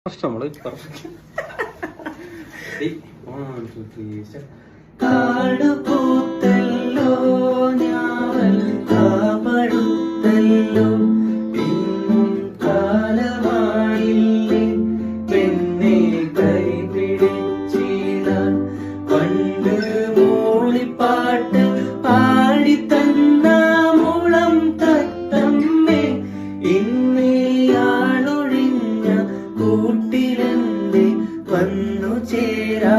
നമ്മള് കാടുപൂത്തല്ലോ ഞാവൽ കാപടുത്തല്ലോ ഇന്നും കാലമായില്ലേ പെണ്ണെ കൈപിടിച്ചിടാൻ പണ്ട് മൂളിപ്പാട്ട് പാടിത്തന്ന മുളം തത്തമ്മേ ഇന്നയാളൊഴിഞ്ഞ കൂട്ടിലെന്തേ വന്നു ചേരാ